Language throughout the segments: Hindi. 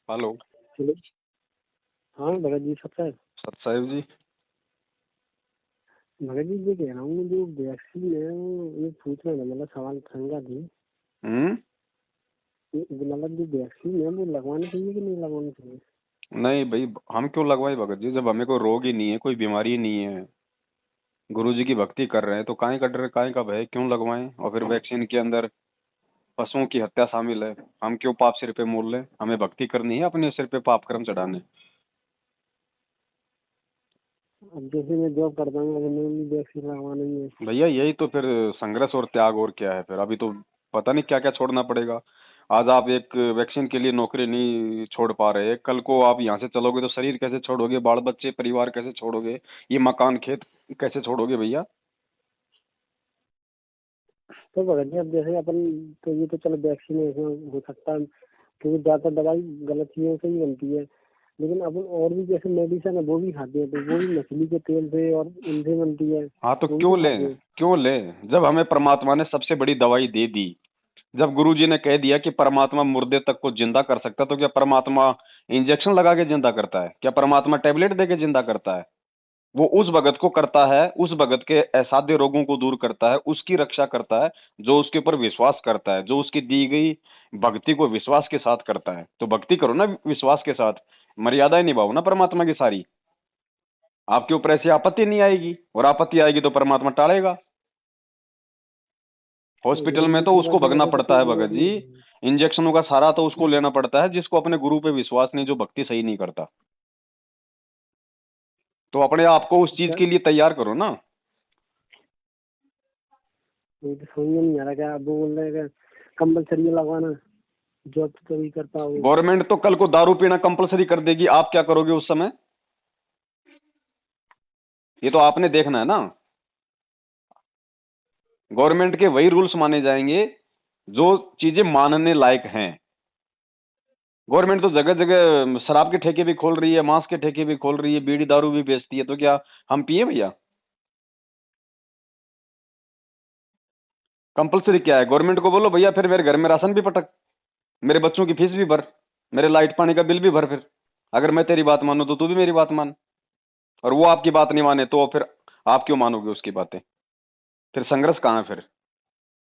हेलो। हेलो। हाँ भगत जी सब। सतसाहिब जी। भगत जी ये कह रहा हूँ जो वैक्सीन है वो ये पूछना था, मतलब सवाल शंका थी। हम्म। मतलब जो वैक्सीन है वो लगवानी चाहिए कि नहीं लगवानी चाहिए? नहीं भाई, हम क्यों लगवाएं भगत जी, जब हमें कोई रोग ही नहीं है, कोई बीमारी ही नहीं है, गुरु जी की भक्ति कर रहे हैं, तो काहे का डर, काहे का भय, क्यों लगवाएं? और फिर वैक्सीन के अंदर पशुओं की हत्या शामिल है, हम क्यों पाप सिर पे मोल लें? हमें भक्ति करनी है, अपने सिर पे पाप कर्म चढ़ाने। अब जैसे मैं जॉब करता हूँ, अगर मैं भी वैक्सीन लगवाना ही है। भैया यही तो फिर संघर्ष और त्याग, और क्या है फिर? अभी तो पता नहीं क्या क्या छोड़ना पड़ेगा। आज आप एक वैक्सीन के लिए नौकरी नहीं छोड़ पा रहे, कल को आप यहाँ से चलोगे तो शरीर कैसे छोड़ोगे, बाल बच्चे परिवार कैसे छोड़ोगे, ये मकान खेत कैसे छोड़ोगे भैया? तो भगत जी अब जैसे अपन, तो ये तो चलो वैक्सीनेशन हो सकता है क्योंकि ज्यादातर दवाई गलत चीजों से ही बनती है। लेकिन अपन और भी जैसे मेडिसिन है वो भी खाते हैं, तो वो भी मछली के तेल से और उनसे बनती है, हाँ तो वो भी तो क्यों ले, खाते हैं। क्यों ले? जब हमें परमात्मा ने सबसे बड़ी दवाई दे दी, जब गुरु जी ने कह दिया कि परमात्मा मुर्दे तक को जिंदा कर सकता है, तो क्या परमात्मा इंजेक्शन लगा के जिंदा करता है? क्या परमात्मा टेबलेट दे के जिंदा करता है? वो उस भगत को करता है, उस भगत के असाध्य रोगों को दूर करता है, उसकी रक्षा करता है जो उसके ऊपर विश्वास करता है, जो उसकी दी गई भक्ति को विश्वास के साथ करता है। तो भक्ति करो ना विश्वास के साथ, मर्यादाएं निभाओ ना परमात्मा की सारी। आपके ऊपर ऐसी आपत्ति नहीं आएगी, और आपत्ति आएगी तो परमात्मा टालेगा। तो हॉस्पिटल भगत में जी तो की उसको बात भगना अगर है पड़ता तो है वो भगत अभी जी। इंजेक्शनों का सारा तो उसको लेना पड़ता है जिसको अपने गुरु पे विश्वास नहीं, जो भक्ति सही नहीं करता। तो अपने आप को उस चीज क्या, के लिए तैयार करो ना। मुझे तो समझ में नहीं आ रहा। क्या अब वो बोल रहे हैं कि कंपलसरी लगवाना, जॉब तो तभी कर पाओगे। गवर्नमेंट तो कल को दारू पीना कंपलसरी कर देगी, आप क्या करोगे उस समय? ये तो आपने देखना है ना। गवर्नमेंट के वही रूल्स माने जाएंगे जो चीजें मानने लायक हैं। गवर्नमेंट तो जगह जगह शराब के ठेके भी खोल रही है, मांस के ठेके भी खोल रही है, बीड़ी दारू भी बेचती है, तो क्या हम पिए भैया? कंपलसरी क्या है? गवर्नमेंट को बोलो भैया फिर मेरे घर में राशन भी पटक, मेरे बच्चों की फीस भी भर, मेरे लाइट पानी का बिल भी भर। फिर अगर मैं तेरी बात मानू तो तू भी मेरी बात मान, और वो आपकी बात नहीं माने तो फिर आप क्यों मानोगे उसकी बातें? फिर संघर्ष कहाँ है फिर?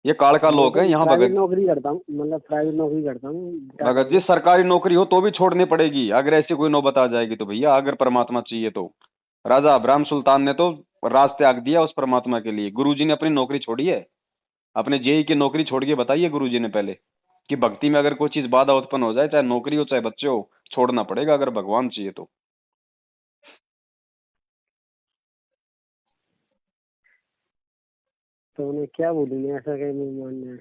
ये काल का मैं लोक तो है यहाँ प्राइवेट भगत। नौकरी करता हूँ, मतलब प्राइवेट नौकरी करता हूँ टाटा भगत जी में। सरकारी नौकरी हो तो भी छोड़नी पड़ेगी, अगर ऐसी कोई नौबत आ जाएगी तो भैया। अगर परमात्मा चाहिए तो राजा अब्राहम सुल्तान ने तो राज त्याग दिया उस परमात्मा के लिए। गुरुजी ने अपनी नौकरी छोड़ी है, अपने जेई की नौकरी छोड़ के बताइए गुरुजी ने पहले कि भक्ति में अगर कोई चीज बाधा उत्पन्न हो जाए, चाहे नौकरी हो चाहे बच्चे हो, छोड़ना पड़ेगा अगर भगवान चाहिए तो। तो उन्हें क्या बोलूंगे, ऐसा कहीं नहीं मानना है।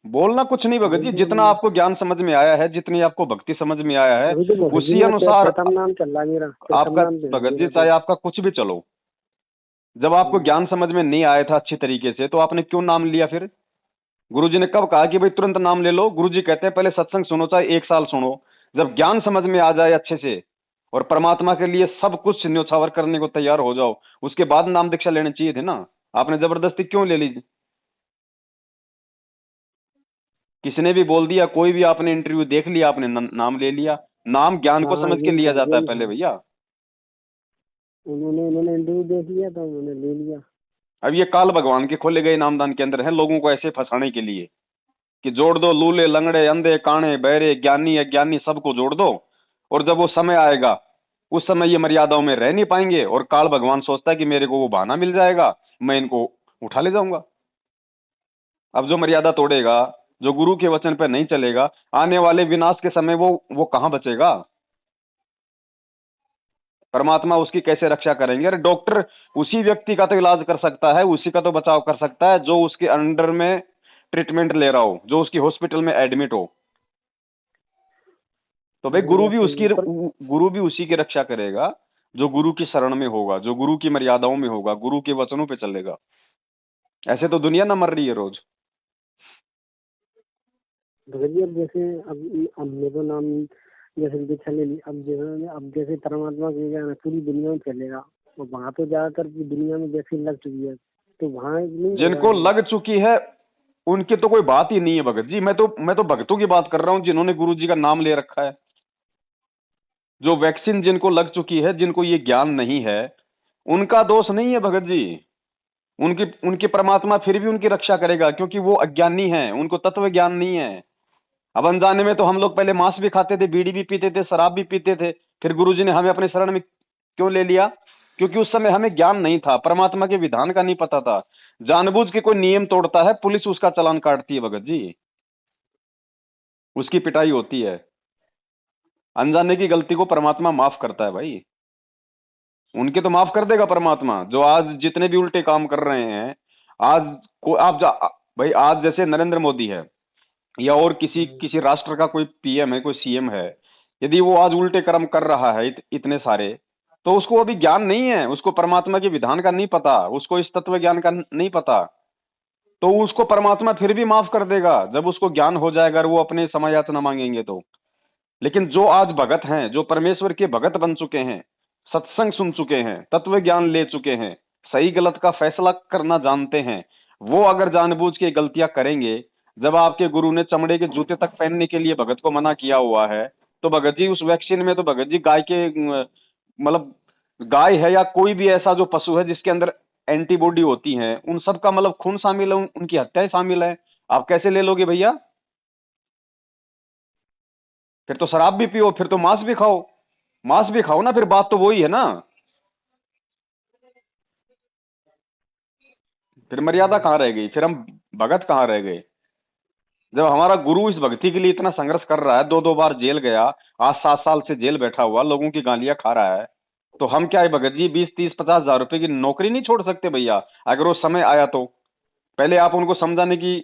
बोलना कुछ नहीं भगत बोल जी, दो जितना बोलिए। आपको ज्ञान समझ में आया है, जितनी आपको भक्ति समझ में आया है, अभी तो भगत जी उसी मेरा अनुसार प्रथम नाम चल रहा है, मेरा प्रथम आपका, नाम है भगत जी मेरा तो। चाहे आपका कुछ भी चलो, जब आपको ज्ञान समझ में नहीं आया था अच्छी तरीके से तो आपने क्यों नाम लिया फिर? गुरुजी ने कब कहा कि भाई तुरंत नाम ले लो? गुरुजी कहते हैं पहले सत्संग सुनो, चाहे 1 साल सुनो, जब ज्ञान समझ में आ जाए अच्छे से और परमात्मा के लिए सब कुछ न्योछावर करने को तैयार हो जाओ, उसके बाद नाम दीक्षा लेनी चाहिए थी ना। आपने जबरदस्ती क्यों ले ली? किसी ने भी बोल दिया, कोई भी आपने इंटरव्यू देख लिया, आपने नाम ले लिया। नाम ज्ञान को हाँ समझ के यही लिया था जाता है यही पहले था। भैया। उन्होंने उन्होंने इंटरव्यू देख लिया तो उन्होंने ले लिया। अब ये काल भगवान के खोले गए नामदान के अंदर है, लोगों को ऐसे फंसाने के लिए कि जोड़ दो लूले लंगड़े अंधे काणे बहरे ज्ञानी अज्ञानी सबको जोड़ दो, और जब वो समय आएगा उस समय ये मर्यादाओं में रह नहीं पाएंगे, और काल भगवान सोचता है कि मेरे को वो बहाना मिल जाएगा, मैं इनको उठा ले जाऊंगा। अब जो मर्यादा तोड़ेगा, जो गुरु के वचन पर नहीं चलेगा, आने वाले विनाश के समय वो कहां बचेगा? परमात्मा उसकी कैसे रक्षा करेंगे? अरे डॉक्टर उसी व्यक्ति का तो इलाज कर सकता है, उसी का तो बचाव कर सकता है जो उसके अंडर में ट्रीटमेंट ले रहा हो, जो उसकी हॉस्पिटल में एडमिट हो। तो भाई वो बात सही है पर गुरु भी उसी की रक्षा करेगा जो गुरु की शरण में होगा, जो गुरु की मर्यादाओं में होगा, गुरु के वचनों पे चलेगा। ऐसे तो दुनिया ना मर रही है रोज। भगत जी अब जैसे अब मेरे को नाम जैसे दीक्षा ले ली, अब जैसे परमात्मा की ज्ञान है पूरी दुनिया में फैलेगा, और वहाँ तो ज्यादातर की दुनिया में वैक्सीन लग चुकी है, तो वहाँ नहीं होगा जिनको ये। लग चुकी है उनकी तो कोई बात ही नहीं है भगत जी। मैं तो भक्तों की बात कर रहा हूँ जिन्होंने गुरु जी का नाम ले रखा है। जो वैक्सीन जिनको लग चुकी है, जिनको ये ज्ञान नहीं है, उनका दोष नहीं है भगत जी। उनकी उनकी परमात्मा फिर भी उनकी रक्षा करेगा, क्योंकि वो अज्ञानी हैं, उनको तत्व ज्ञान नहीं है। अब अनजाने में तो हम लोग पहले मांस भी खाते थे, बीड़ी भी पीते थे, शराब भी पीते थे, फिर गुरुजी ने हमें अपने शरण में क्यों ले लिया? क्योंकि उस समय हमें ज्ञान नहीं था, परमात्मा के विधान का नहीं पता था। जानबूझ के कोई नियम तोड़ता है, पुलिस उसका चालान काटती है भगत जी, उसकी पिटाई होती है। अनजाने की गलती को परमात्मा माफ करता है भाई, उनके तो माफ कर देगा परमात्मा। जो आज जितने भी उल्टे काम कर रहे हैं, आज को आप भाई, आज जैसे नरेंद्र मोदी है या और किसी राष्ट्र का कोई पीएम है, कोई सीएम है, यदि वो आज उल्टे कर्म कर रहा है इतने सारे, तो उसको अभी ज्ञान नहीं है, उसको परमात्मा के विधान का नहीं पता, उसको इस तत्व ज्ञान का नहीं पता। तो उसको परमात्मा फिर भी माफ कर देगा जब उसको ज्ञान हो जाएगा और वो अपने समय याचना मांगेंगे तो। लेकिन जो आज भगत हैं, जो परमेश्वर के भगत बन चुके हैं, सत्संग सुन चुके हैं, तत्व ज्ञान ले चुके हैं, सही गलत का फैसला करना जानते हैं, वो अगर जानबूझ के गलतियां करेंगे, जब आपके गुरु ने चमड़े के जूते तक पहनने के लिए भगत को मना किया हुआ है, तो भगत जी उस वैक्सीन में तो भगत जी गाय के मतलब गाय है या कोई भी ऐसा जो पशु है जिसके अंदर एंटीबॉडी होती है, उन सब का मतलब खून शामिल है, उनकी हत्याएं शामिल है। आप कैसे ले लोगे भैया? फिर तो शराब भी पियो, फिर तो मांस भी खाओ, मांस भी खाओ ना, फिर बात तो वही है ना। फिर मर्यादा कहाँ रह गई? फिर हम भगत कहाँ रह गए? जब हमारा गुरु इस भक्ति के लिए इतना संघर्ष कर रहा है, दो दो बार जेल गया, आज 7 साल से जेल बैठा हुआ, लोगों की गालियां खा रहा है, तो हम क्या है भगत जी 20-30-50 हजार रुपए की नौकरी नहीं छोड़ सकते भैया? अगर वो समय आया तो पहले आप उनको समझाने की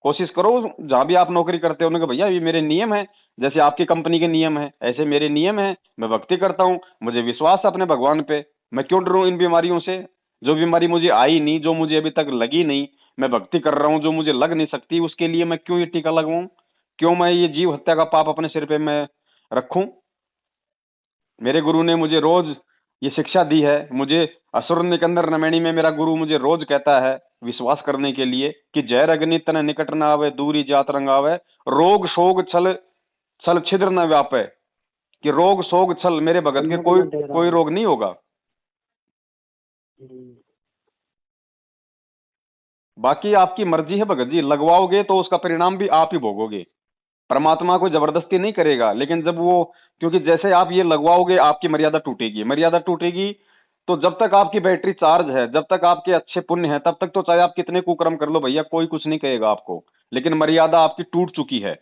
कोशिश करो। जहां भी आप नौकरी करते हो उन्होंने कहा भैया ये मेरे नियम है, जैसे आपकी कंपनी के नियम है ऐसे मेरे नियम है, मैं भक्ति करता हूँ, मुझे विश्वास है अपने भगवान पे, मैं क्यों डरूं इन बीमारियों से? जो बीमारी मुझे आई नहीं, जो मुझे अभी तक लगी नहीं, मैं भक्ति कर रहा हूँ, जो मुझे लग नहीं सकती उसके लिए मैं क्यों ये टीका लगवाऊं? क्यों मैं ये जीव हत्या का पाप अपने सिर पे मैं रखूं? मेरे गुरु ने मुझे रोज ये शिक्षा दी है। मुझे असुर निकंदर नमैनी में मेरा गुरु मुझे रोज कहता है विश्वास करने के लिए कि जय अग्नि तन निकट न आवे, दूरी जात रंग आवे, रोग शोग छल छल छिद्र न व्यापे। कि रोग शोग छल मेरे भगत के कोई कोई रोग नहीं होगा। बाकी आपकी मर्जी है भगत जी, लगवाओगे तो उसका परिणाम भी आप ही भोगोगे, परमात्मा को जबरदस्ती नहीं करेगा। लेकिन जब वो, क्योंकि जैसे आप ये लगवाओगे आपकी मर्यादा टूटेगी, मर्यादा टूटेगी तो जब तक आपकी बैटरी चार्ज है, जब तक आपके अच्छे पुण्य है, तब तक तो चाहे आप कितने कुकर्म कर लो भैया, कोई कुछ नहीं कहेगा आपको। लेकिन मर्यादा आपकी टूट चुकी है,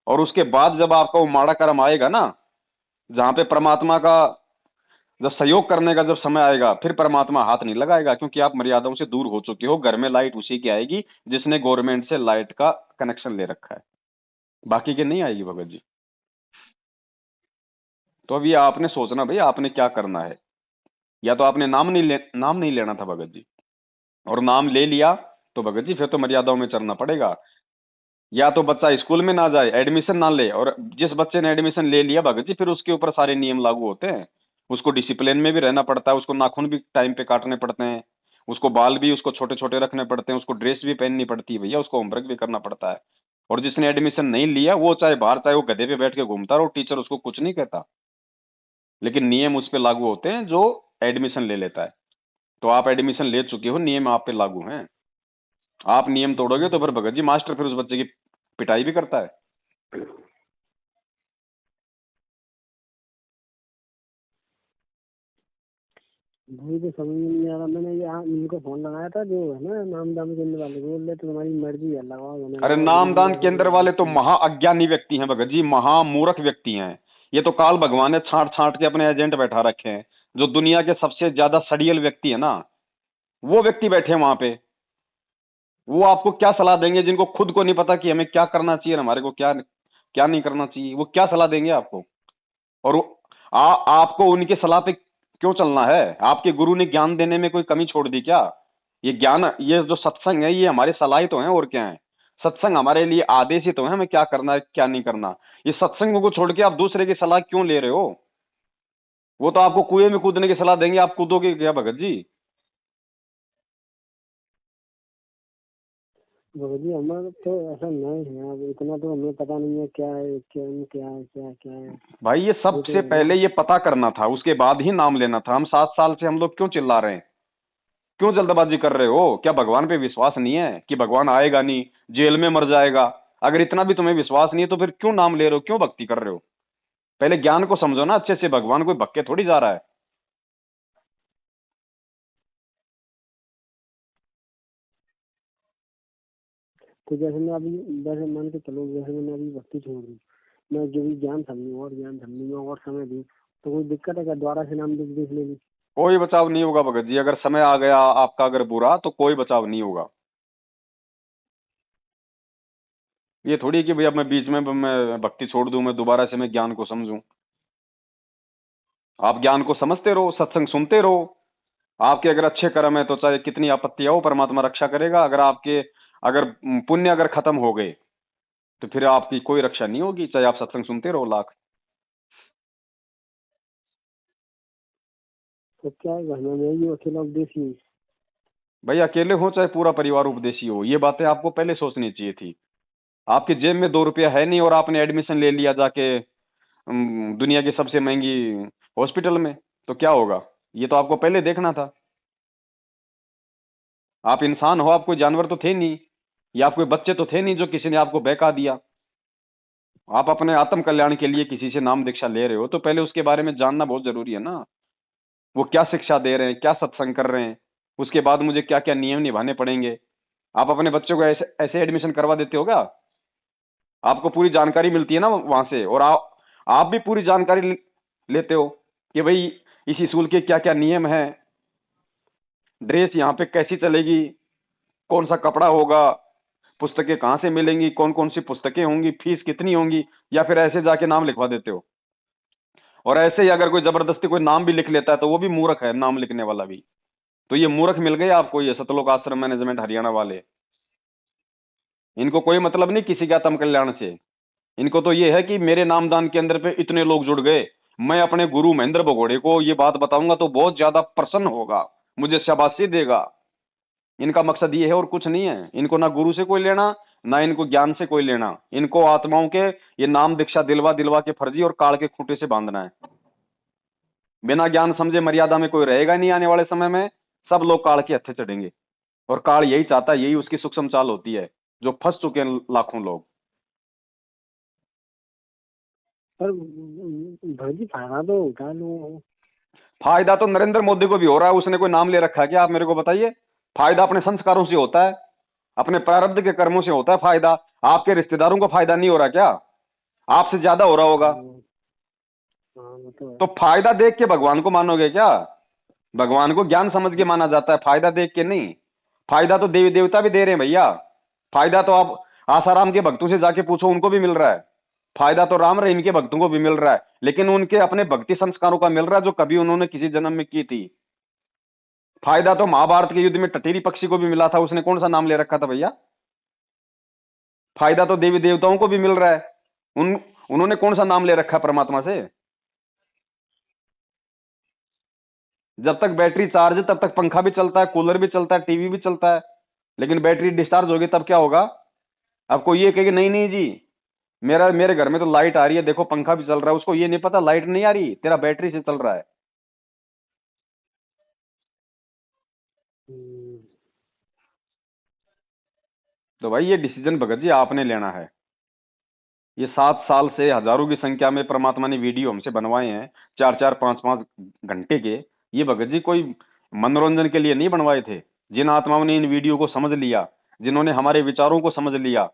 और उसके बाद जब आपका वो माड़ा कर्म आएगा ना, जहां पे परमात्मा का जब सहयोग करने का जब समय आएगा, फिर परमात्मा हाथ नहीं लगाएगा, क्योंकि आप मर्यादाओं से दूर हो चुके हो। घर में लाइट उसी की आएगी जिसने गवर्नमेंट से लाइट का कनेक्शन ले रखा है, बाकी के नहीं आएगी भगत जी। तो अब ये आपने सोचना भाई आपने क्या करना है। या तो आपने नाम नहीं लेना था भगत जी, और नाम ले लिया तो भगत जी फिर तो मर्यादाओं में चलना पड़ेगा। या तो बच्चा स्कूल में ना जाए, एडमिशन ना ले, और जिस बच्चे ने एडमिशन ले लिया भगत जी फिर उसके ऊपर सारे नियम लागू होते हैं। उसको डिसिप्लिन में भी रहना पड़ता है, उसको नाखून भी टाइम पे काटने पड़ते हैं, उसको बाल भी उसको छोटे छोटे रखने पड़ते हैं, उसको ड्रेस भी पहननी पड़ती है भैया, उसको होमवर्क भी करना पड़ता है। और जिसने एडमिशन नहीं लिया वो चाहे बाहर, चाहे वो गधे पे बैठ के घूमता रहो, टीचर उसको कुछ नहीं कहता, लेकिन नियम उस पर लागू होते हैं जो एडमिशन ले लेता है। तो आप एडमिशन ले चुके हो, नियम आप पे लागू हैं। आप नियम तोड़ोगे तो फिर भगत जी मास्टर फिर उस बच्चे की पिटाई भी करता है। वही तो समझ में नहीं आ रहा। मैंने यहाँ इनको फोन लगाया था, जो है ना नाम दाम केंद्र वाले, बोल रहे तो तुम्हारी मर्जी है, लगाओ। अरे नामदान केंद्र वाले तो महा अज्ञानी व्यक्ति हैं भगत जी, महामूर्ख व्यक्ति हैं। ये तो काल भगवान ने छांट छांट के अपने एजेंट बैठा रखे हैं। जो दुनिया के सबसे ज्यादा सड़ियल व्यक्ति है ना, वो व्यक्ति बैठे हैं वहां पे। वो आपको क्या सलाह देंगे जिनको खुद को नहीं पता कि हमें क्या करना चाहिए और हमारे को क्या क्या नहीं करना चाहिए? वो क्या सलाह देंगे आपको? और आपको उनकी सलाह पे क्यों चलना है? आपके गुरु ने ज्ञान देने में कोई कमी छोड़ दी क्या? ये ज्ञान, ये जो सत्संग है, ये हमारे सलाह तो है, और क्या है? सत्संग हमारे लिए आदेश ही तो है, हमें क्या करना है क्या नहीं करना। ये सत्संग को छोड़ के आप दूसरे की सलाह क्यों ले रहे हो? वो तो आपको कुएं में कूदने की सलाह देंगे, आप कूदोगे क्या भगत जी? भगत जी हमारा तो ऐसा नहीं है, अब इतना तो हमें पता नहीं है क्या है, क्या क्या है, क्या क्या है। भाई ये ये तो सबसे है ना। पहले ये पता करना था, उसके बाद ही नाम लेना था। हम 7 साल से हम लोग क्यों चिल्ला रहे हैं, क्यों जल्दबाजी कर रहे हो? क्या भगवान पे विश्वास नहीं है कि भगवान आएगा नहीं, जेल में मर जाएगा? अगर इतना भी तुम्हें विश्वास नहीं है तो फिर क्यों नाम ले रहे हो, क्यों भक्ति कर रहे हो? पहले ज्ञान को समझो ना अच्छे से, भगवान कोई भक्के थोड़ी जा रहा है। तो जैसे मैं अभी, वैसे मान के चलो, जैसे मैंने अभी भक्ति छोड़ दी, मैं जो भी ज्ञान समझूँ और ज्ञान समझने में और समय दूँ, तो कोई दिक्कत है क्या दोबारा से नाम लिख देखने की? कोई बचाव नहीं होगा भगत जी, अगर समय आ गया आपका अगर बुरा, तो कोई बचाव नहीं होगा। ये थोड़ी है कि भैया मैं बीच में मैं भक्ति छोड़ दूं, मैं दोबारा से मैं ज्ञान को समझूं। आप ज्ञान को समझते रहो, सत्संग सुनते रहो। आपके अगर अच्छे कर्म है तो चाहे कितनी आपत्ति हो, परमात्मा रक्षा करेगा। अगर आपके अगर पुण्य अगर खत्म हो गए तो फिर आपकी कोई रक्षा नहीं होगी, चाहे आप सत्संग सुनते रहो लाख। तो क्या है, घर में मैं ही अकेला उपदेश ही हूँ। भाई अकेले हो चाहे पूरा परिवार उपदेशी हो, ये बातें आपको पहले सोचनी चाहिए थी। आपकी जेब में 2 रुपया है नहीं और आपने एडमिशन ले लिया जाके दुनिया की सबसे महंगी हॉस्पिटल में, तो क्या होगा? ये तो आपको पहले देखना था। आप इंसान हो, आप कोई जानवर तो थे नहीं, या आप कोई बच्चे तो थे नहीं जो किसी ने आपको बहका दिया। आप अपने आत्म कल्याण के लिए किसी से नाम दीक्षा ले रहे हो तो पहले उसके बारे में जानना बहुत जरूरी है ना। वो क्या शिक्षा दे रहे हैं, क्या सत्संग कर रहे हैं, उसके बाद मुझे क्या क्या नियम निभाने पड़ेंगे। आप अपने बच्चों को ऐसे ऐसे एडमिशन करवा देते हो क्या? आपको पूरी जानकारी मिलती है ना वहां से, और आप भी पूरी जानकारी लेते हो कि भाई इस स्कूल के क्या क्या नियम है, ड्रेस यहाँ पे कैसी चलेगी, कौन सा कपड़ा होगा, पुस्तकें कहाँ से मिलेंगी, कौन कौन सी पुस्तकें होंगी, फीस कितनी होंगी। या फिर ऐसे जाके नाम लिखवा देते हो? और ऐसे ही अगर कोई जबरदस्ती कोई नाम भी लिख लेता है तो वो भी मूर्ख है, नाम लिखने वाला भी। तो ये मूर्ख मिल गए आपको, ये सतलोक आश्रम मैनेजमेंट हरियाणा वाले। इनको कोई मतलब नहीं किसी के आत्म कल्याण से। इनको तो ये है कि मेरे नामदान के अंदर पे इतने लोग जुड़ गए, मैं अपने गुरु महेंद्र भगोड़े को ये बात बताऊंगा तो बहुत ज्यादा प्रसन्न होगा, मुझे शाबाशी देगा। इनका मकसद ये है और कुछ नहीं है। इनको ना गुरु से कोई लेना, ना इनको ज्ञान से कोई लेना। इनको आत्माओं के ये नाम दीक्षा दिलवा दिलवा के फर्जी और काल के खूंटे से बांधना है। बिना ज्ञान समझे मर्यादा में कोई रहेगा नहीं आने वाले समय में। सब लोग काल के हत्थे चढ़ेंगे, और काल यही चाहता है, यही उसकी सूक्ष्म चाल होती है, जो फंस चुके हैं लाखों लोग। पर भगत जी फायदा तो होता है लोगों को। फायदा तो नरेंद्र मोदी को भी हो रहा है, उसने कोई नाम ले रखा है क्या? आप मेरे को बताइए। फायदा अपने संस्कारों से होता है, अपने प्रारब्ध के कर्मों से होता है फायदा। आपके रिश्तेदारों को फायदा नहीं हो रहा क्या? आपसे ज्यादा हो रहा होगा। हाँ वो तो है। तो फायदा देख के भगवान को मानोगे क्या? भगवान को ज्ञान समझ के माना जाता है, फायदा देख के नहीं। फायदा तो देवी देवता भी दे रहे हैं भैया। फायदा तो आप आसाराम के भक्तों से जाके पूछो, उनको भी मिल रहा है। फायदा तो राम रहीम के भक्तों को भी मिल रहा है, लेकिन उनके अपने भक्ति संस्कारों का मिल रहा है जो कभी उन्होंने किसी जन्म में की थी। फायदा तो महाभारत के युद्ध में टटीरी पक्षी को भी मिला था, उसने कौन सा नाम ले रखा था भैया? फायदा तो देवी देवताओं को भी मिल रहा है, उन्होंने कौन सा नाम ले रखा है परमात्मा से? जब तक बैटरी चार्ज है तब तक पंखा भी चलता है, कूलर भी चलता है, टीवी भी चलता है। लेकिन बैटरी डिस्चार्ज होगी तब क्या होगा? अब कोई ये कहेगा नहीं नहीं जी, मेरे घर में तो लाइट आ रही है, देखो पंखा भी चल रहा है। उसको ये नहीं पता लाइट नहीं आ रही, तेरा बैटरी से चल रहा है। हम्म, तो भाई ये डिसीजन भगत जी आपने लेना है। ये 7 साल से हजारों की संख्या में परमात्मा ने वीडियो हमसे बनवाए हैं, 4 4 5 5 घंटे के। ये भगत जी कोई मनोरंजन के लिए नहीं बनवाए थे। जिन आत्माओं ने इन वीडियो को समझ लिया, जिन्होंने हमारे विचारों को समझ लिया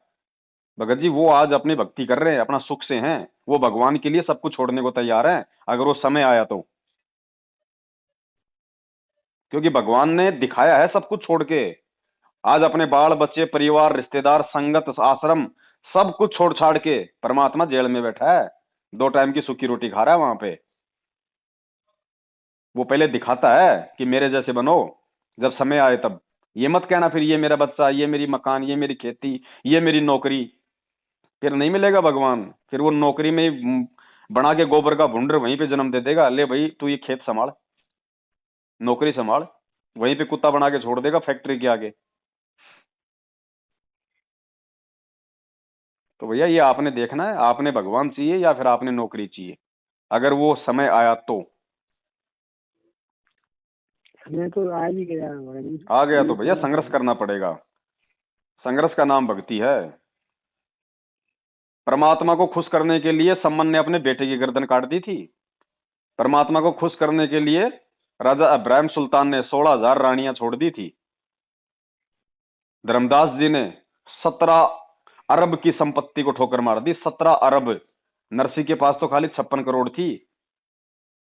भगत जी, वो आज अपनी भक्ति कर रहे हैं, अपना सुख से हैं। वो भगवान के लिए सब कुछ छोड़ने को तैयार हैं, अगर वो समय आया तो। क्योंकि भगवान ने दिखाया है सब कुछ छोड़ के। आज अपने बाल बच्चे, परिवार, रिश्तेदार, संगत, आश्रम, सब कुछ छोड़ छाड़ के परमात्मा जेल में बैठा है, 2 टाइम की सूखी रोटी खा रहा है वहां पे। वो पहले दिखाता है कि मेरे जैसे बनो, जब समय आए तब। ये मत कहना फिर ये मेरा बच्चा, ये मेरी मकान, ये मेरी खेती, ये मेरी नौकरी। फिर नहीं मिलेगा भगवान। फिर वो नौकरी में ही बना के गोबर का भुंडर वहीं पे जन्म दे देगा, ले भाई तू ये खेत संभाल, नौकरी संभाल। वहीं पे कुत्ता बना के छोड़ देगा फैक्ट्री के आगे। तो भैया ये आपने देखना है, आपने भगवान चाहिए या फिर आपने नौकरी चाहिए, अगर वो समय आया तो। मैं तो आ ही गया भाई। आ गया तो भैया संघर्ष करना पड़ेगा। संघर्ष का नाम भक्ति है। परमात्मा को खुश करने के लिए सम्मन ने अपने बेटे की गर्दन काट दी थी। परमात्मा को खुश करने के लिए राजा इब्राहिम सुल्तान ने 16,000 रानियां छोड़ दी थी। धर्मदास जी ने 17 अरब की संपत्ति को ठोकर मार दी। 17 अरब। नरसिंह के पास तो खाली 56 करोड़ थी।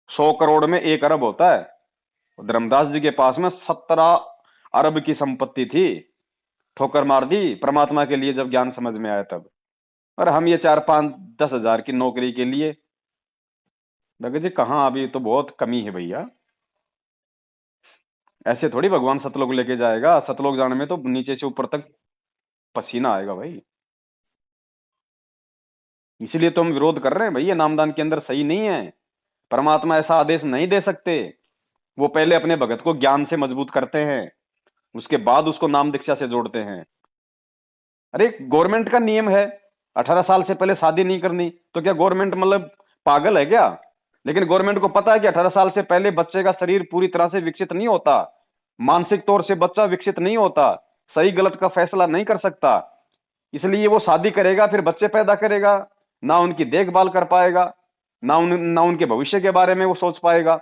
100 करोड़ में 1 अरब होता है। धर्मदास जी के पास में 17 अरब की संपत्ति थी। ठोकर मार दी परमात्मा के लिए जब ज्ञान समझ में आया तब। और हम ये 4-5-10 हजार की नौकरी के लिए, लगे जी कहाँ, अभी तो बहुत कमी है भैया। ऐसे थोड़ी भगवान सतलोक लेके जाएगा। सतलोक जाने में तो नीचे से ऊपर तक पसीना आएगा भाई। इसीलिए तो हम विरोध कर रहे हैं भैया, नामदान के अंदर सही नहीं है। परमात्मा ऐसा आदेश नहीं दे सकते। वो पहले अपने भगत को ज्ञान से मजबूत करते हैं, उसके बाद उसको नाम दीक्षा से जोड़ते हैं। अरे गवर्नमेंट का नियम है 18 साल से पहले शादी नहीं करनी, तो क्या गवर्नमेंट मतलब पागल है क्या? लेकिन गवर्नमेंट को पता है कि 18 साल से पहले बच्चे का शरीर पूरी तरह से विकसित नहीं होता, मानसिक तौर से बच्चा विकसित नहीं होता, सही गलत का फैसला नहीं कर सकता। इसलिए वो शादी करेगा, फिर बच्चे पैदा करेगा, ना उनकी देखभाल कर पाएगा, ना उनके भविष्य के बारे में वो सोच पाएगा।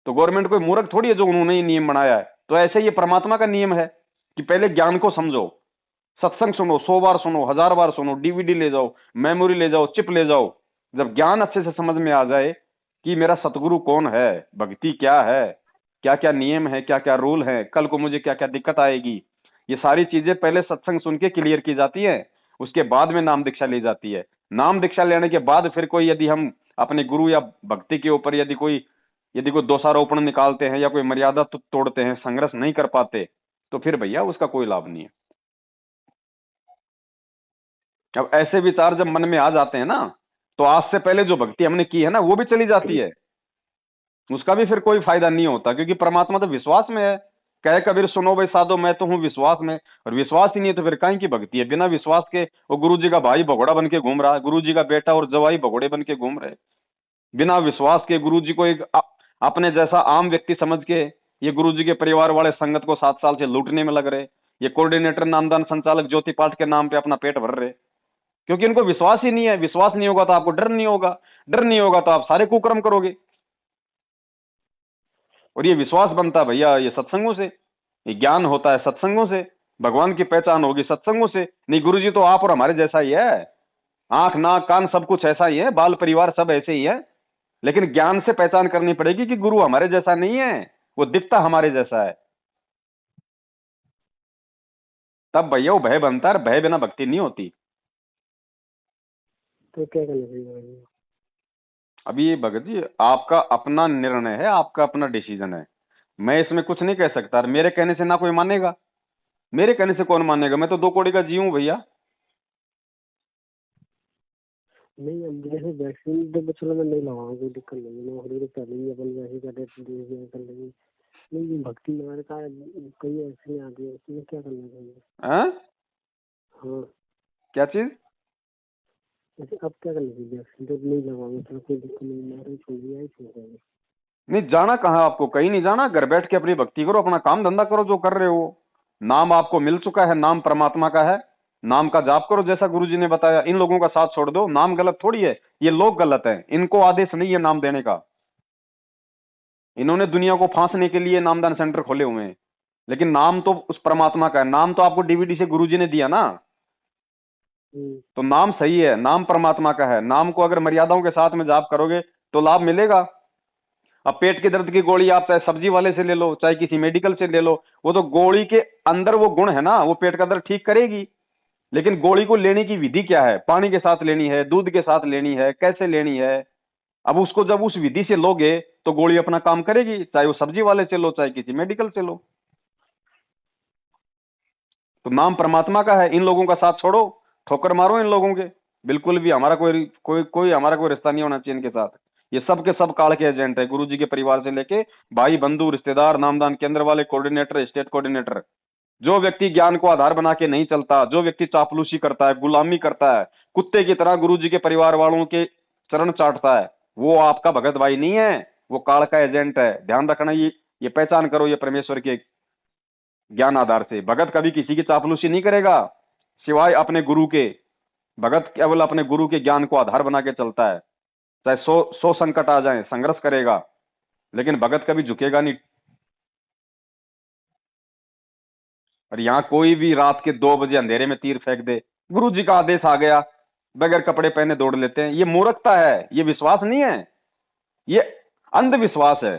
तो गवर्नमेंट कोई मूर्ख थोड़ी है जो उन्होंने ये नियम बनाया है। तो ऐसे ये परमात्मा का नियम है कि पहले ज्ञान को समझो, सत्संग सुनो, 100 बार सुनो, 1000 बार सुनो, डीवीडी ले जाओ, मेमोरी ले जाओ, चिप ले जाओ। जब ज्ञान अच्छे से समझ में आ जाए कि मेरा सतगुरु कौन है, भक्ति क्या है, क्या क्या नियम है, क्या क्या रूल है, कल को मुझे क्या क्या दिक्कत आएगी, ये सारी चीजें पहले सत्संग सुन के क्लियर की जाती है। उसके बाद में नाम दीक्षा ली जाती है। नाम दीक्षा लेने के बाद फिर कोई यदि हम अपने गुरु या भक्ति के ऊपर यदि कोई दोषारोपण निकालते हैं या कोई मर्यादा तोड़ते हैं, संघर्ष नहीं कर पाते, तो फिर भैया उसका कोई लाभ नहीं है। अब ऐसे विचार जब मन में आ जाते हैं ना, तो आज से पहले जो भक्ति हमने की है ना वो भी चली जाती है, उसका भी फिर कोई फायदा नहीं होता। क्योंकि परमात्मा तो विश्वास में है। कहे कबीर सुनो भाई साधो, मैं तो हूं विश्वास में। और विश्वास ही नहीं है तो फिर काहे की भक्ति है? बिना विश्वास के वो गुरु जी का भाई भगोड़ा बन के घूम रहा है, गुरु जी का बेटा और जवाई भगोड़े बन के घूम रहे। बिना विश्वास के गुरु जी को एक अपने जैसा आम व्यक्ति समझ के ये गुरु जी के परिवार वाले संगत को 7 साल से लूटने में लग रहे। ये कोऑर्डिनेटर नामदान संचालक ज्योति पाठ के नाम पे अपना पेट भर रहे, क्योंकि इनको विश्वास ही नहीं है। विश्वास नहीं होगा तो आपको डर नहीं होगा, डर नहीं होगा तो आप सारे कुकर्म करोगे। और ये विश्वास बनता है भैया ये सत्संगों से, ये ज्ञान होता है सत्संगों से, भगवान की पहचान होगी सत्संगों से। नहीं गुरु जी तो आप और हमारे जैसा ही है, आंख नाक कान सब कुछ ऐसा ही है, बाल परिवार सब ऐसे ही है। लेकिन ज्ञान से पहचान करनी पड़ेगी कि गुरु हमारे जैसा नहीं है, वो दिखता हमारे जैसा है। तब भैया वो भय बनता है। भय बिना भक्ति नहीं होती। तो क्या करना चाहिए भाई? अभी ये भगत जी आपका अपना निर्णय है, आपका अपना डिसीजन है। मैं इसमें कुछ नहीं कह सकता। मेरे कहने से ना कोई मानेगा, मेरे कहने से कौन मानेगा? मैं तो 2 कौड़ी का जी हूं भैया। नहीं, अब जैसे वैक्सीन तो चलो मैं नहीं लगाऊंगा, कोई दिक्कत नहीं है। नौकरी तो पहले ही अपन वैसे कर लेंगे। नहीं, भक्ति मार्ग का कई ऐसे आगे है, उसमें क्या करना चाहिए? हाँ हाँ, क्या चीज? जैसे अब क्या करना चाहिए? वैक्सीन तो नहीं लगाऊंगा, चलो कोई दिक्कत नहीं, मैं छोड़ दिया ही छोड़ देंगे। नहीं जाना कहाँ, आपको कहीं नहीं जाना। घर बैठ के अपनी भक्ति करो, अपना काम धंधा करो जो कर रहे हो। नाम आपको मिल चुका है, नाम परमात्मा का है, नाम का जाप करो जैसा गुरुजी ने बताया। इन लोगों का साथ छोड़ दो। नाम गलत थोड़ी है, ये लोग गलत हैं। इनको आदेश नहीं है नाम देने का। इन्होंने दुनिया को फांसने के लिए नामदान सेंटर खोले हुए हैं, लेकिन नाम तो उस परमात्मा का है। नाम तो आपको डीवीडी से गुरुजी ने दिया ना, तो नाम सही है, नाम परमात्मा का है। नाम को अगर मर्यादाओं के साथ में जाप करोगे तो लाभ मिलेगा। अब पेट के दर्द की गोली आप चाहे सब्जी वाले से ले लो, चाहे किसी मेडिकल से ले लो, वो तो गोली के अंदर वो गुण है ना, वो पेट का दर्द ठीक करेगी। लेकिन गोली को लेने की विधि क्या है? पानी के साथ लेनी है, दूध के साथ लेनी है, कैसे लेनी है? अब उसको जब उस विधि से लोगे तो गोली अपना काम करेगी, चाहे वो सब्जी वाले से लो, चाहे किसी मेडिकल से लो। तो नाम परमात्मा का है। इन लोगों का साथ छोड़ो, ठोकर मारो इन लोगों के। बिल्कुल भी हमारा कोई हमारा कोई रिश्ता नहीं होना चाहिए इनके साथ। ये सब के सब काल के एजेंट है, गुरु जी के परिवार से लेके भाई बंधु रिश्तेदार, नामदान केंद्र वाले, कोऑर्डिनेटर, स्टेट कोऑर्डिनेटर। जो व्यक्ति ज्ञान को आधार बना के नहीं चलता, जो व्यक्ति चापलूसी करता है, गुलामी करता है, कुत्ते की तरह गुरु जी के परिवार वालों के चरण चाटता है, वो आपका भगत भाई नहीं है, वो काल का एजेंट है। ध्यान रखना, ये पहचान करो, ये परमेश्वर के ज्ञान आधार से। भगत कभी किसी की चापलूसी नहीं करेगा सिवाय अपने गुरु के। भगत केवल अपने गुरु के ज्ञान को आधार बना के चलता है। चाहे 100 संकट आ जाए, संघर्ष करेगा, लेकिन भगत कभी झुकेगा नहीं। और यहाँ कोई भी रात के 2 बजे अंधेरे में तीर फेंक दे, गुरु जी का आदेश आ गया, बगैर कपड़े पहने दौड़ लेते हैं, ये मूर्खता है, ये विश्वास नहीं है, ये अंधविश्वास है।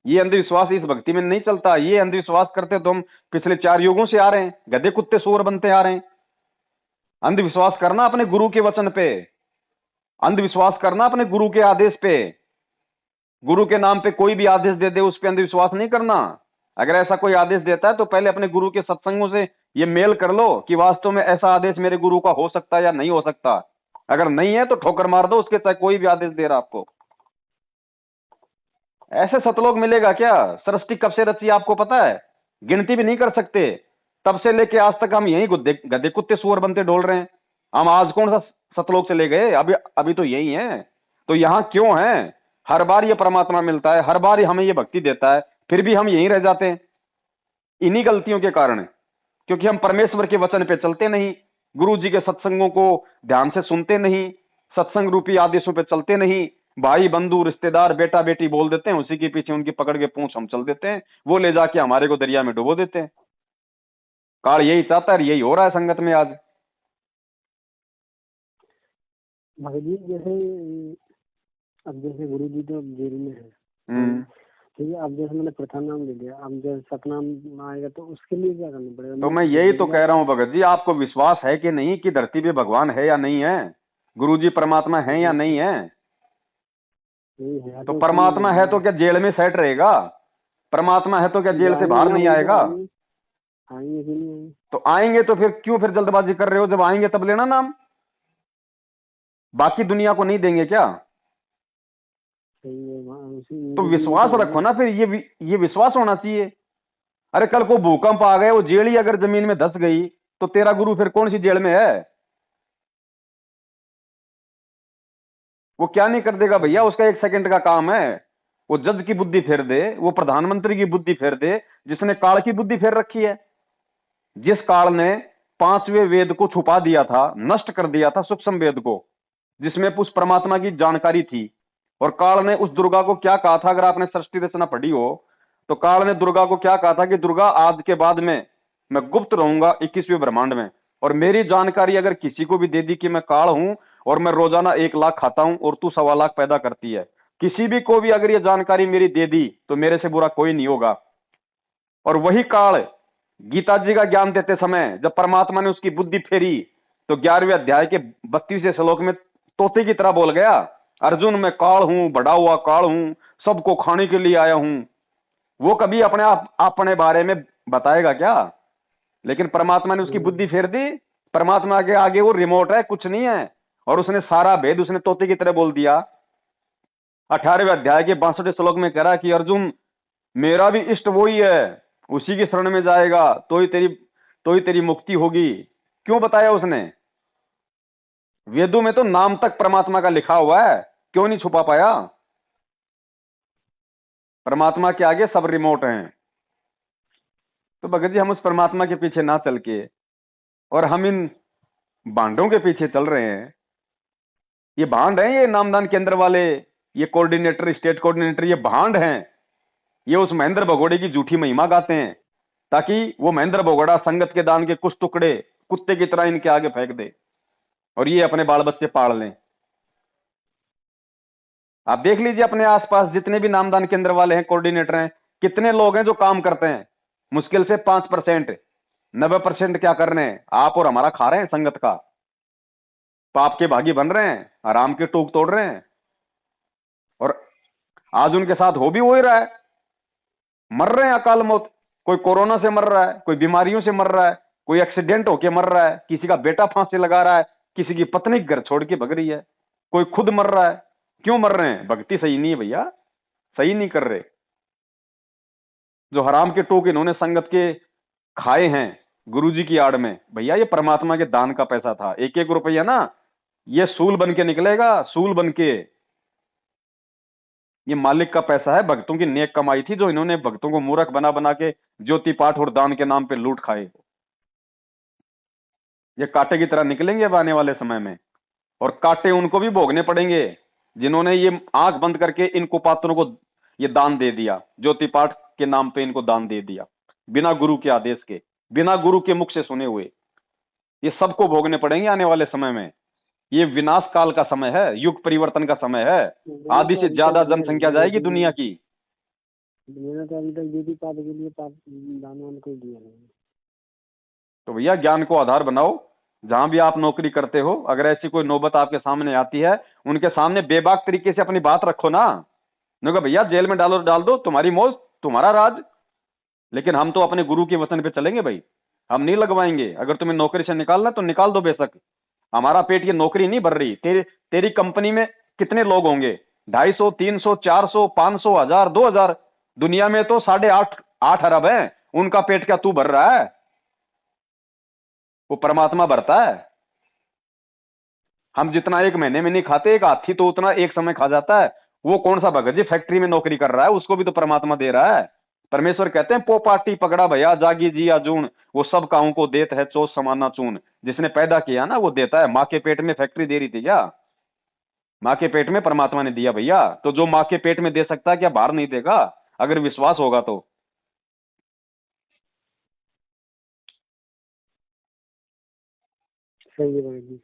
ये अंधविश्वास इस भक्ति में नहीं चलता। ये अंधविश्वास करते तो हम पिछले 4 युगों से आ रहे हैं, गधे कुत्ते सूअर बनते आ रहे हैं। अंधविश्वास करना अपने गुरु के वचन पे, अंधविश्वास करना अपने गुरु के आदेश पे। गुरु के नाम पे कोई भी आदेश दे दे, उस पे अंधविश्वास नहीं करना। अगर ऐसा कोई आदेश देता है तो पहले अपने गुरु के सत्संगों से ये मेल कर लो कि वास्तव में ऐसा आदेश मेरे गुरु का हो सकता है या नहीं हो सकता। अगर नहीं है तो ठोकर मार दो उसके, चाहे कोई भी आदेश दे रहा आपको। ऐसे सतलोक मिलेगा क्या? सृष्टि कब से रची आपको पता है? गिनती भी नहीं कर सकते। तब से लेके आज तक हम यही गधे कुत्ते सुअर बनते डोल रहे हैं। हम आज कौन सा सतलोक चले गए? अभी तो यही है। तो यहाँ क्यों है? हर बार ये परमात्मा मिलता है, हर बार ही हमें ये भक्ति देता है, फिर भी हम यहीं रह जाते हैं इन्हीं गलतियों के कारण। क्योंकि हम परमेश्वर के वचन पे चलते नहीं, गुरु जी के सत्संगों को ध्यान से सुनते नहीं, सत्संग रूपी आदेशों पे चलते नहीं। भाई बंधु रिश्तेदार बेटा बेटी बोल देते हैं, उसी के पीछे उनकी पकड़ के पूंछ हम चल देते हैं, वो ले जाके हमारे को दरिया में डुबो देते हैं। काल यही चाहता है, यही हो रहा है संगत में आज। भगत जी जैसे अब जैसे गुरु जी तो जेल में है, ठीक है, अब जैसे मैंने प्रथम नाम ले लिया, अब जैसे सतनाम आएगा तो उसके लिए क्या करना पड़ेगा? तो मैं यही तो कह रहा हूँ भगत जी, आपको विश्वास है कि नहीं कि धरती पे भगवान है या नहीं है, गुरु जी परमात्मा है या नहीं है? नहीं है तो परमात्मा है तो क्या जेल में सेट रहेगा? परमात्मा है तो क्या जेल से बाहर नहीं आएगा? आएंगे कि नहीं आएंगे? तो आएंगे तो फिर जल्दबाजी कर रहे हो? जब आएंगे तब लेना नाम, बाकी दुनिया को नहीं देंगे क्या? तो विश्वास रखो ना फिर, ये विश्वास होना चाहिए। अरे कल को भूकंप आ गए, वो जेल ही अगर जमीन में धस गई तो तेरा गुरु फिर कौन सी जेल में है? वो क्या नहीं कर देगा भैया? उसका 1 सेकंड का काम है। वो जज की बुद्धि फेर दे, वो प्रधानमंत्री की बुद्धि फेर दे, जिसने काल की बुद्धि फेर रखी है। जिस काल ने 5वें वेद को छुपा दिया था, नष्ट कर दिया था सूक्ष्म वेद को, जिसमें उस परमात्मा की जानकारी थी। और काल ने उस दुर्गा को क्या कहा था? अगर आपने सृष्टि रचना पढ़ी हो तो काल ने दुर्गा को क्या कहा था कि दुर्गा आज के बाद में मैं गुप्त रहूंगा 21वें ब्रह्मांड में, और मेरी जानकारी अगर किसी को भी दे दी कि मैं काल हूं और मैं रोजाना 1 लाख खाता हूं और तू 1.25 लाख पैदा करती है, किसी भी को भी अगर ये जानकारी मेरी दे दी तो मेरे से बुरा कोई नहीं होगा। और वही काल गीता जी का ज्ञान देते समय जब परमात्मा ने उसकी बुद्धि फेरी तो 11वें अध्याय के 32वें श्लोक में तोते की तरह बोल गया, अर्जुन मैं काल हूं, बड़ा हुआ काल हूं, सबको खाने के लिए आया हूं। वो कभी अपने बारे में बताएगा क्या? लेकिन परमात्मा ने उसकी बुद्धि फेर दी। परमात्मा के आगे वो रिमोट है, कुछ नहीं है। और उसने सारा भेद उसने तोते की तरह बोल दिया। 18वें अध्याय के 62वें श्लोक में कह रहा है कि अर्जुन मेरा भी इष्ट वही है, उसी की शरण में जाएगा तो ही तेरी मुक्ति होगी। क्यों बताया उसने? वेदों में तो नाम तक परमात्मा का लिखा हुआ है, क्यों नहीं छुपा पाया? परमात्मा के आगे सब रिमोट हैं। तो भगत जी हम उस परमात्मा के पीछे ना चल के और हम इन भांडों के पीछे चल रहे हैं। ये भांड हैं, ये नामदान केंद्र वाले, ये कोऑर्डिनेटर, स्टेट कोऑर्डिनेटर, ये भांड हैं। ये उस महेंद्र भगोड़े की झूठी महिमा गाते हैं ताकि वो महेंद्र भगोड़ा संगत के दान के कुछ टुकड़े कुत्ते की तरह इनके आगे फेंक दे और ये अपने बाल बच्चे पाल लें। आप देख लीजिए अपने आसपास जितने भी नामदान केंद्र वाले हैं, कोऑर्डिनेटर हैं, कितने लोग हैं जो काम करते हैं? मुश्किल से 5%। 90% क्या कर रहे हैं? आप और हमारा खा रहे हैं संगत का, पाप के भागी बन रहे हैं, आराम के टूक तोड़ रहे हैं। और आज उनके साथ हो भी वही रहा है, मर रहे हैं अकाल मौत। कोई कोरोना से मर रहा है, कोई बीमारियों से मर रहा है, कोई एक्सीडेंट होके मर रहा है, किसी का बेटा फांसी लगा रहा है, किसी की पत्नी घर छोड़ के भग रही है, कोई खुद मर रहा है। क्यों मर रहे हैं? भक्ति सही नहीं है भैया, सही नहीं कर रहे। जो हराम के टोक इन्होंने संगत के खाए हैं गुरुजी की आड़ में, भैया ये परमात्मा के दान का पैसा था। एक एक रुपया ना ये सूल बन के निकलेगा, सूल बन के। ये मालिक का पैसा है, भक्तों की नेक कमाई थी, जो इन्होंने भक्तों को मूर्ख बना बना के ज्योति पाठ और दान के नाम पे लूट खाए। ये कांटे की तरह निकलेंगे अब आने वाले समय में, और कांटे उनको भी भोगने पड़ेंगे जिन्होंने ये आंख बंद करके इन कुपात्रों को ये दान दे दिया, ज्योति पाठ के नाम पे इनको दान दे दिया, बिना गुरु के आदेश के, बिना गुरु के मुख से सुने हुए। ये सबको भोगने पड़ेंगे आने वाले समय में। ये विनाश काल का समय है, युग परिवर्तन का समय है। आधी से ज्यादा जनसंख्या जाएगी दुनिया की। मैंने तो अभी तक ज्योति पाठ के लिए पाप दान वान कोई दिया नहीं। तो भैया ज्ञान को आधार बनाओ। जहां भी आप नौकरी करते हो, अगर ऐसी कोई नौबत आपके सामने आती है, उनके सामने बेबाक तरीके से अपनी बात रखो ना। नहीं भैया जेल में डालो, डाल दो, तुम्हारी मौत, तुम्हारा राज, लेकिन हम तो अपने गुरु के वचन पे चलेंगे भाई। हम नहीं लगवाएंगे। अगर तुम्हें नौकरी से निकालना तो निकाल दो बेशक, हमारा पेट ये नौकरी नहीं भर रही। तेरी कंपनी में कितने लोग होंगे? 250, 300, 400, 500, 1000, 2000। दुनिया में तो 8.5 अरब है, उनका पेट क्या तू भर रहा है? वो परमात्मा भरता है। हम जितना एक महीने में नहीं खाते, एक हाथी तो उतना एक समय खा जाता है। वो कौन सा भगत जी फैक्ट्री में नौकरी कर रहा है? उसको भी तो परमात्मा दे रहा है। परमेश्वर कहते हैं पोपाटी पकड़ा भैया जागी जिया जून, वो सब काहू को देत है चोस समाना चून। जिसने पैदा किया ना वो देता है। माँ के पेट में फैक्ट्री दे रही थी क्या? माँ के पेट में परमात्मा ने दिया भैया। तो जो माँ के पेट में दे सकता है क्या बाहर नहीं देगा? अगर विश्वास होगा तो। सही है भगत जी।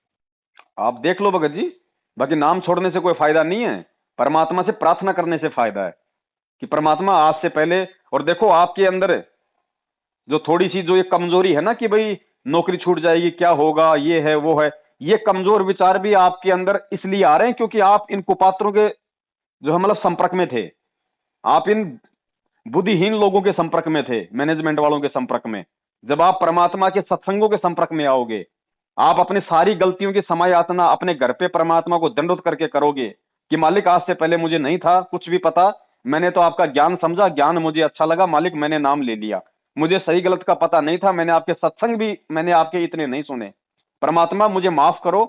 आप देख लो भगत जी, बाकी नाम छोड़ने से कोई फायदा नहीं है, परमात्मा से प्रार्थना करने से फायदा है कि परमात्मा आज से पहले। और देखो आपके अंदर जो थोड़ी सी जो ये कमजोरी है ना कि भाई नौकरी छूट जाएगी, क्या होगा, ये है वो है, ये कमजोर विचार भी आपके अंदर इसलिए आ रहे हैं क्योंकि आप इन कुपात्रों के जो है मतलब संपर्क में थे। आप इन बुद्धिहीन लोगों के संपर्क में थे, मैनेजमेंट वालों के संपर्क में। जब आप परमात्मा के सत्संगों के संपर्क में आओगे, आप अपनी सारी गलतियों की समय यातना अपने घर पे परमात्मा को दंडोत करके करोगे कि मालिक आज से पहले मुझे नहीं था कुछ भी पता, मैंने तो आपका ज्ञान समझा, ज्ञान मुझे अच्छा लगा मालिक, मैंने नाम ले लिया। मुझे सही गलत का पता नहीं था, मैंने आपके सत्संग भी मैंने आपके इतने नहीं सुने। परमात्मा मुझे माफ करो।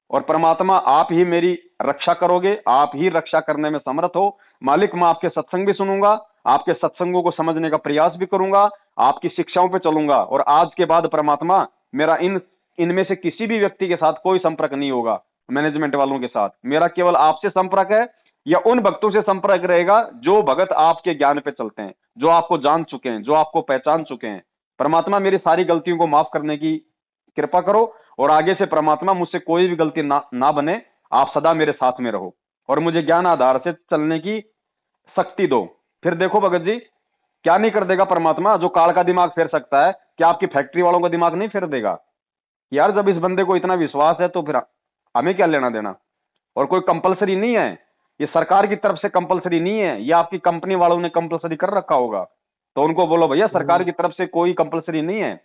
और परमात्मा आप ही मेरी रक्षा करोगे, आप ही रक्षा करने में समर्थ हो मालिक। मैं आपके सत्संग भी सुनूंगा, आपके सत्संगों को समझने का प्रयास भी करूंगा, आपकी शिक्षाओं पे चलूंगा। और आज के बाद परमात्मा मेरा इनमें से किसी भी व्यक्ति के साथ कोई संपर्क नहीं होगा, मैनेजमेंट वालों के साथ। मेरा केवल आपसे संपर्क है या उन भक्तों से संपर्क रहेगा जो भगत आपके ज्ञान पे चलते हैं, जो आपको जान चुके हैं, जो आपको पहचान चुके हैं। परमात्मा मेरी सारी गलतियों को माफ करने की कृपा करो, और आगे से परमात्मा मुझसे कोई भी गलती ना बने। आप सदा मेरे साथ में रहो और मुझे ज्ञान आधार से चलने की शक्ति दो। फिर देखो भगत जी क्या नहीं कर देगा परमात्मा। जो काल का दिमाग फेर सकता है, क्या आपकी फैक्ट्री वालों का दिमाग नहीं फेर देगा? यार जब इस बंदे को इतना विश्वास है तो फिर हमें क्या लेना देना। और कोई कंपलसरी नहीं है, ये सरकार की तरफ से कंपलसरी नहीं है, ये आपकी कंपनी वालों ने कंपलसरी कर रखा होगा। तो उनको बोलो भैया सरकार की तरफ से कोई कंपलसरी नहीं है।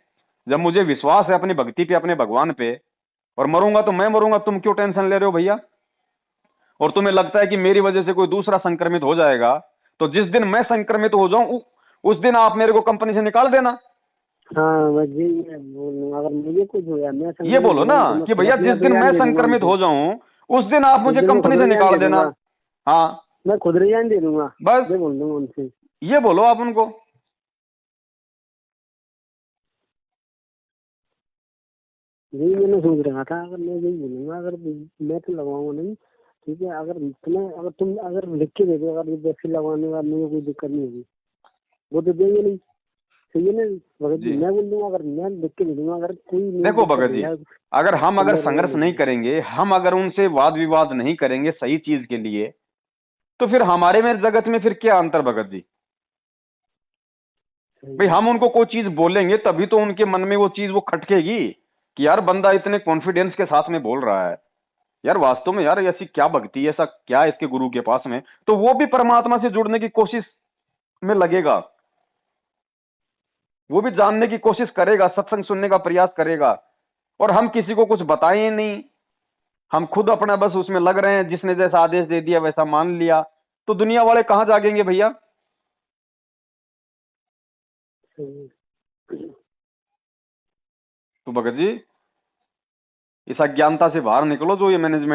जब मुझे विश्वास है अपनी भक्ति पे, अपने भगवान पे, और मरूंगा तो मैं मरूंगा, तुम क्यों टेंशन ले रहे हो भैया? और तुम्हें लगता है कि मेरी वजह से कोई दूसरा संक्रमित हो जाएगा, तो जिस दिन मैं संक्रमित हो जाऊं उस दिन आप मेरे को कंपनी से निकाल देना। हाँ बस यही मैं बोल रहा हूँ, अगर मुझे कुछ हो गया मैं ये बोलो ना कि भैया जिस दिन मैं संक्रमित हो जाऊं उस दिन आप मुझे कंपनी से निकाल देना। हाँ मैं खुद रिजाइन दे दूंगा, बस ये बोल दूंगा उनसे। ये बोलो आप उनको। यही मैंने सोच रहा था, अगर मैं यही बोलूंगा, अगर मैं तो लगाऊंगा नहीं, ठीक है। अगर तुम अगर लिख के दे दो, अगर वैक्सीन लगवाने के बाद मुझे कोई दिक्कत नहीं होगी, वो तो देंगे नहीं। सही है ना भगत जी? मैं बोल दूंगा, अगर मैं लिख के दे दूंगा, अगर कोई देखो भगत जी, अगर संघर्ष नहीं करेंगे, हम अगर उनसे वाद विवाद नहीं करेंगे सही चीज के लिए, तो फिर हमारे में जगत में फिर क्या अंतर भगत जी? भाई हम उनको कोई चीज बोलेंगे तभी तो उनके मन में वो चीज वो खटकेगी कि यार बंदा इतने कॉन्फिडेंस के साथ में बोल रहा है, यार वास्तव में यार ऐसी क्या भक्ति है, ऐसा क्या है इसके गुरु के पास में। तो वो भी परमात्मा से जुड़ने की कोशिश में लगेगा, वो भी जानने की कोशिश करेगा, सत्संग सुनने का प्रयास करेगा। और हम किसी को कुछ बताएं ही नहीं, हम खुद अपना बस उसमें लग रहे हैं, जिसने जैसा आदेश दे दिया वैसा मान लिया, तो दुनिया वाले कहां जागेंगे भैया? सही है। तो भगत जी इस अज्ञानता से बाहर निकलो जो ये मैनेजमेंट